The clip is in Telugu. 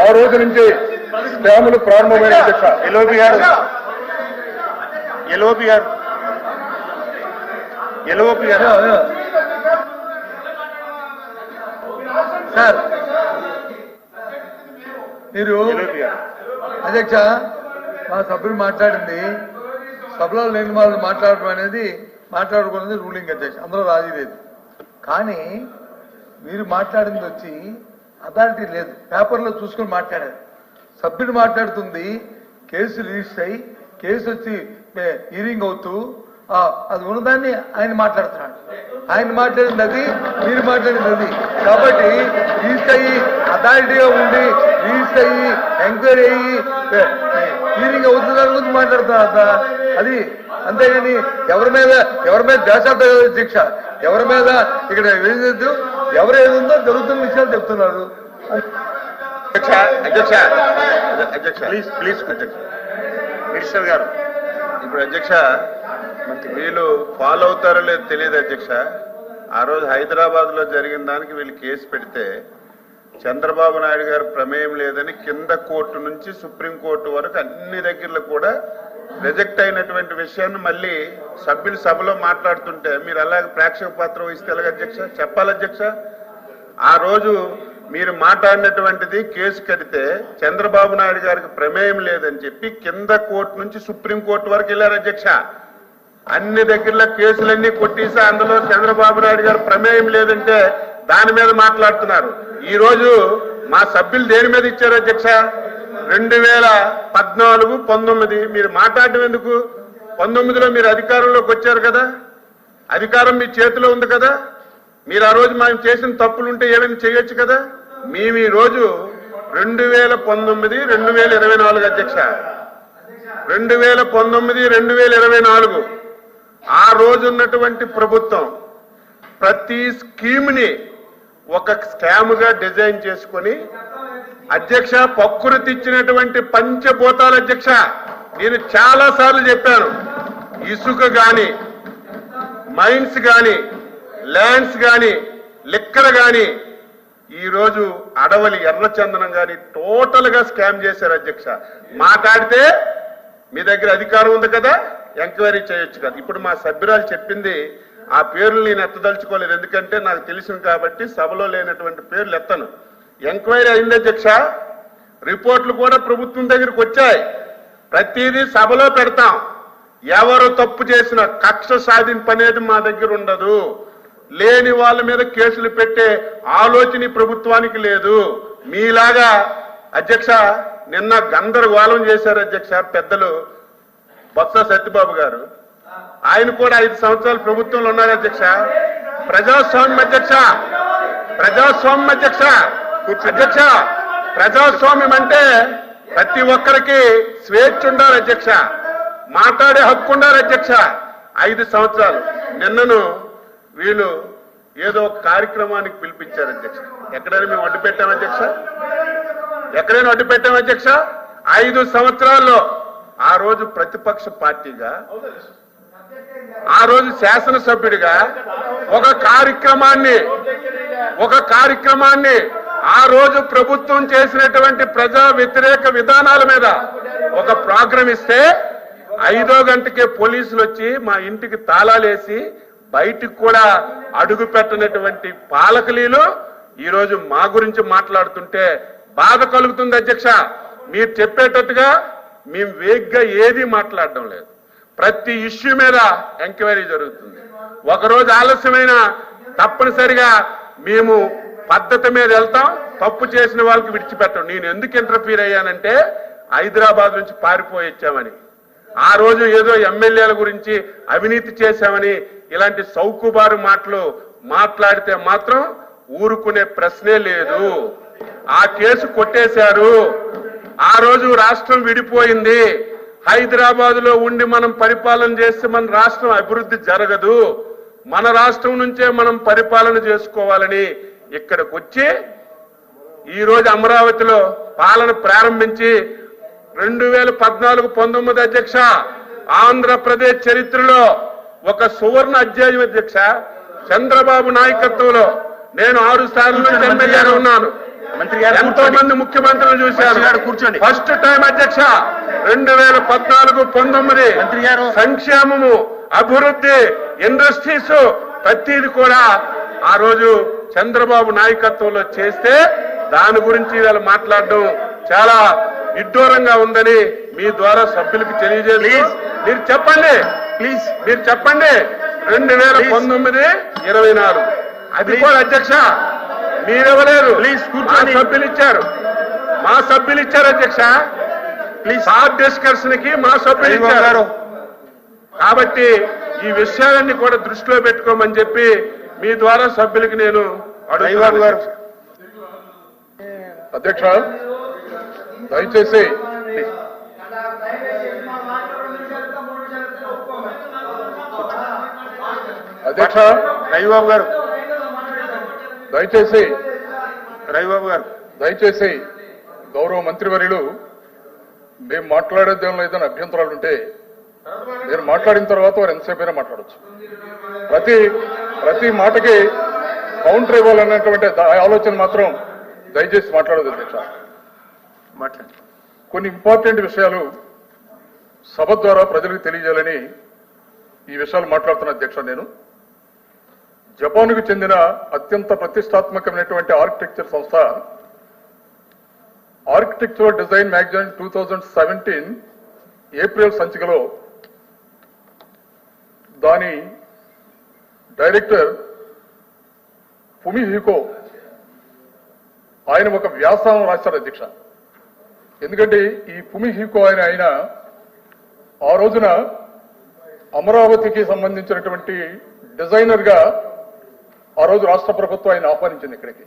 ఆ రోజు నుంచి స్కాములు ప్రారంభమైన అధ్యక్ష. ఎల్ఓపి గారు సార్ మీరు అధ్యక్ష మా సభ్యులు మాట్లాడింది సభలో లేని వాళ్ళు మాట్లాడడం అనేది మాట్లాడుకున్నది రూలింగ్ అధ్యక్ష, అందులో రాజీ లేదు. కానీ మీరు మాట్లాడింది వచ్చి అథారిటీ లేదు, పేపర్లో చూసుకుని మాట్లాడారు. సభ్యుడు మాట్లాడుతుంది కేసు రిజిస్టర్ అయ్యి కేసు వచ్చి హీరింగ్ అవుతూ అది ఉన్నదాన్ని ఆయన మాట్లాడుతున్నాడు. ఆయన మాట్లాడింది అది, మీరు మాట్లాడింది అది. కాబట్టి రిజిస్టర్ అయ్యి అథారిటీగా ఉండి రిజిస్టర్ అయ్యి ఎంక్వైరీ అయ్యి హీరింగ్ అవుతుందని గురించి మాట్లాడుతున్నారు అది. అంతేగాని ఎవరి మీద దేశార్థ శిక్ష, ఎవరి మీద ఇక్కడ వేయద్దు, ఎవరు ఏదుందో జరుగుతున్న విషయాలు చెప్తున్నారు. మినిస్టర్ గారు ఇప్పుడు అధ్యక్ష వీళ్ళు ఫాలో అవుతారో లేదో తెలియదు అధ్యక్ష. ఆ రోజు హైదరాబాద్ లో జరిగిన దానికి వీళ్ళు కేసు పెడితే చంద్రబాబు నాయుడు గారు ప్రమేయం లేదని కింద కోర్టు నుంచి సుప్రీంకోర్టు వరకు అన్ని దగ్గరలో కూడా రిజెక్ట్ అయినటువంటి విషయాన్ని మళ్ళీ సభ్యులు సభలో మాట్లాడుతుంటే మీరు అలాగే ప్రేక్షక పాత్ర వహిస్తే ఎలాగ అధ్యక్ష? చెప్పాలి అధ్యక్ష. ఆ రోజు మీరు మాట్లాడినటువంటిది కేసు కడితే చంద్రబాబు నాయుడు గారికి ప్రమేయం లేదని చెప్పి కింద కోర్టు నుంచి సుప్రీంకోర్టు వరకు వెళ్ళారు అధ్యక్ష. అన్ని దగ్గరలో కేసులన్నీ కొట్టేసి అందులో చంద్రబాబు నాయుడు గారు ప్రమేయం లేదంటే దాని మీద మాట్లాడుతున్నారు. ఈ రోజు మా సభ్యులు దేని మీద ఇచ్చారు అధ్యక్ష? 2014, 19 మీరు మాట్లాడడం ఎందుకు? 19లో మీరు అధికారంలోకి వచ్చారు కదా, అధికారం మీ చేతిలో ఉంది కదా, మీరు ఆ రోజు మేము చేసిన తప్పులుంటే ఏమైనా చేయొచ్చు కదా. మేము ఈ రోజు 2019, 2024 అధ్యక్ష, 2019, 2024 ఆ రోజు ఉన్నటువంటి ప్రభుత్వం ప్రతి స్కీమ్ ని ఒక స్కామ్ గా డిజైన్ చేసుకొని అధ్యక్ష ప్రకృతి ఇచ్చినటువంటి పంచభూతాలు అధ్యక్ష. నేను చాలా సార్లు చెప్పాను, ఇసుక గాని, మైన్స్ గాని, ల్యాండ్స్ గాని, లిక్కర్ గాని, ఈ రోజు అడవలి ఎర్రచందనం గాని టోటల్ గా స్కామ్ చేశారు అధ్యక్ష. మాట్లాడితే మీ దగ్గర అధికారం ఉంది కదా, ఎంక్వైరీ చేయొచ్చు కదా. ఇప్పుడు మా సభ్యురాలు చెప్పింది ఆ పేర్లు నేను ఎత్తదలుచుకోలేదు, ఎందుకంటే నాకు తెలిసింది కాబట్టి సభలో లేనటువంటి పేర్లు ఎత్తను. ఎంక్వైరీ అయింది అధ్యక్ష, రిపోర్ట్లు కూడా ప్రభుత్వం దగ్గరికి వచ్చాయి. ప్రతిదీ సభలో పెడతాం. ఎవరు తప్పు చేసిన కక్ష సాధింపు అనేది మా దగ్గర ఉండదు. లేని వాళ్ళ మీద కేసులు పెట్టే ఆలోచన ప్రభుత్వానికి లేదు. మీలాగా అధ్యక్ష నిన్న గందరగోళం చేశారు అధ్యక్ష పెద్దలు బొత్స సత్యబాబు గారు. ఆయన కూడా 5 సంవత్సరాలు ప్రభుత్వంలో ఉన్నారు అధ్యక్ష. ప్రజాస్వామ్యం అధ్యక్ష, ప్రజాస్వామ్యం అధ్యక్ష, అధ్యక్ష ప్రజాస్వామ్యం అంటే ప్రతి ఒక్కరికి స్వేచ్ఛ ఉండాలి అధ్యక్ష, మాట్లాడే హక్కు ఉండాలి అధ్యక్ష. 5 సంవత్సరాలు నిన్నను వీళ్ళు ఏదో ఒక కార్యక్రమానికి పిలిపించారు అధ్యక్ష. ఎక్కడైనా మేము అడ్డు పెట్టాం అధ్యక్ష? ఎక్కడైనా అడ్డు పెట్టాం అధ్యక్ష? 5 సంవత్సరాల్లో ఆ రోజు ప్రతిపక్ష పార్టీగా, ఆ రోజు శాసనసభ్యుడిగా ఒక కార్యక్రమాన్ని ఆ రోజు ప్రభుత్వం చేసినటువంటి ప్రజా వ్యతిరేక విధానాల మీద ఒక ప్రోగ్రాం ఇస్తే 5వ గంటకే పోలీసులు వచ్చి మా ఇంటికి తాళాలేసి బయటికి కూడా అడుగు పెట్టినటువంటి పాలకులీలు ఈరోజు మా గురించి మాట్లాడుతుంటే బాధ కలుగుతుంది అధ్యక్ష. మీరు చెప్పేటట్టుగా మేము వేగ్గా ఏది మాట్లాడడం లేదు. ప్రతి ఇష్యూ మీద ఎంక్వైరీ జరుగుతుంది. ఒకరోజు ఆలస్యమైన తప్పనిసరిగా మేము పద్ధతి మీద వెళ్తాం, తప్పు చేసిన వాళ్ళకి విడిచిపెట్టం. నేను ఎందుకు ఇంటర్ఫీర్ అయ్యానంటే హైదరాబాద్ నుంచి పారిపోయి వచ్చామని, ఆ రోజు ఏదో ఎమ్మెల్యేల గురించి అవినీతి చేశామని ఇలాంటి సౌకుబారు మాటలు మాట్లాడితే మాత్రం ఊరుకునే ప్రశ్నే లేదు. ఆ కేసు కొట్టేశారు. ఆ రోజు రాష్ట్రం విడిపోయింది. హైదరాబాద్ లో ఉండి మనం పరిపాలన చేస్తే మన రాష్ట్రం అభివృద్ధి జరగదు. మన రాష్ట్రం నుంచే మనం పరిపాలన చేసుకోవాలని ఇక్కడికి వచ్చి ఈ రోజు అమరావతిలో పాలన ప్రారంభించి 2014, 19 అధ్యక్ష ఆంధ్రప్రదేశ్ చరిత్రలో ఒక సువర్ణ అధ్యాయం అధ్యక్ష. చంద్రబాబు నాయకత్వంలో నేను 6 సార్లు ఎమ్మెల్యేగా ఉన్నాను. మంత్రి గారు ఎంతో మంది ముఖ్యమంత్రులు చూశారు. మంత్రి గారు కూర్చోండి. ఫస్ట్ టైం అధ్యక్ష 2014-19 మంత్రి గారు. సంక్షేమము, అభివృద్ధి, ఇండస్ట్రీస్ ప్రతిది కూడా ఆ రోజు చంద్రబాబు నాయకత్వంలో చేస్తే దాని గురించి ఇవాళ మాట్లాడడం చాలా విడ్డూరంగా ఉందని మీ ద్వారా సభ్యులకు తెలియజేసి మీరు చెప్పండి. ప్లీజ్ మీరు చెప్పండి 2019-24 అది కూడా అధ్యక్ష మీరెవలేరు. Please, మా కూర్చోండి. సభ్యులు ఇచ్చారు. మా సభ్యులు ఇచ్చారు అధ్యక్ష. ప్లీజ్ సార్ డిస్కషన్ కి మా సభ్యులు ఇచ్చారు. కాబట్టి ఈ విషయాలన్నీ కూడా దృష్టిలో పెట్టుకోమని చెప్పి మీ ద్వారా సభ్యులకి నేను రవిబాబు గారు. అధ్యక్ష దయచేసి అధ్యక్ష రవిబాబు గారు. దయచేసి రవిబాబు గారు. దయచేసి గౌరవ మంత్రివర్యులు మేము మాట్లాడేదేమో ఏదైనా అభ్యంతరాలు ఉంటే మీరు మాట్లాడిన తర్వాత వారు ఎంతసేపు అయినా మాట్లాడచ్చు. ప్రతి మాటకి కౌంటర్ ఇవ్వాలన్నటువంటి ఆలోచన మాత్రం దయచేసి మాట్లాడదు అధ్యక్ష. మాట్లాడు. కొన్ని ఇంపార్టెంట్ విషయాలు సభ ద్వారా ప్రజలకు తెలియజేయాలని ఈ విషయాలు మాట్లాడుతున్న అధ్యక్ష. నేను జపాన్కు చెందిన అత్యంత ప్రతిష్టాత్మకమైనటువంటి ఆర్కిటెక్చర్ సంస్థ ఆర్కిటెక్చరల్ డిజైన్ మ్యాగజైన్ 2017 ఏప్రిల్ సంచికలో దాని డైరెక్టర్ ఫుమిహికో ఆయన ఒక వ్యాసం రాశారు అధ్యక్ష. ఎందుకంటే ఈ ఫుమిహికో ఆయన ఆ రోజున అమరావతికి సంబంధించినటువంటి డిజైనర్ గా ఆ రోజు రాష్ట్ర ప్రభుత్వం ఆయన ఆహ్వానించింది ఇక్కడికి.